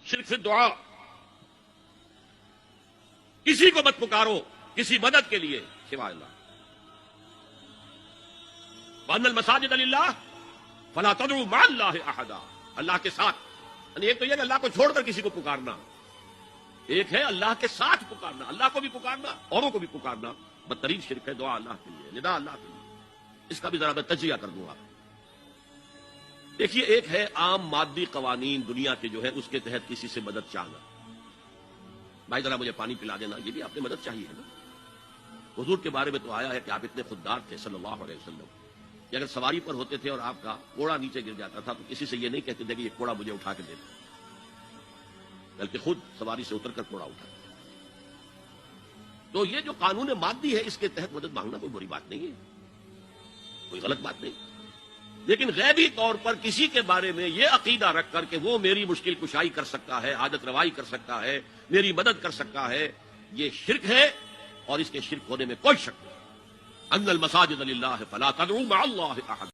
شرک فی الدعاء، کسی کو مت پکارو کسی مدد کے لیے سوائے اللہ. وَأَنَّ الْمَسَاجِدَ لِلَّهِ فَلَا تَدْعُوا مَعَ اللَّهِ أَحَدًا. اللہ کے ساتھ، یعنی ایک تو یہ کہ اللہ کو چھوڑ کر کسی کو پکارنا، ایک ہے اللہ کے ساتھ پکارنا، اللہ کو بھی پکارنا اوروں کو بھی پکارنا. بدترین شرک ہے دعا اللہ کے لیے، ندا اللہ کے لیے. اس کا بھی ذرا میں تجزیہ کر دوں آپ. دیکھیے، ایک ہے عام مادی قوانین دنیا کے جو ہے اس کے تحت کسی سے مدد چاہنا. بھائی ذرا مجھے پانی پلا دینا، یہ بھی آپ نے مدد چاہیے ہے نا. حضور کے بارے میں تو آیا ہے کہ آپ اتنے خوددار تھے صلی اللہ علیہ وسلم کہ اگر سواری پر ہوتے تھے اور آپ کا کوڑا نیچے گر جاتا تھا تو کسی سے یہ نہیں کہتے تھے کہ یہ کوڑا مجھے اٹھا کے دے دو، بلکہ خود سواری سے اتر کر کوڑا اٹھا. تو یہ جو قانون مادی ہے اس کے تحت مدد مانگنا کوئی بری بات نہیں ہے، کوئی غلط بات نہیں. لیکن غیبی طور پر کسی کے بارے میں یہ عقیدہ رکھ کر کہ وہ میری مشکل کشائی کر سکتا ہے، حاجت روائی کر سکتا ہے، میری مدد کر سکتا ہے، یہ شرک ہے اور اس کے شرک ہونے میں کوئی شک نہیں. ان المساجد للہ فلا تدعوا مع اللہ احد.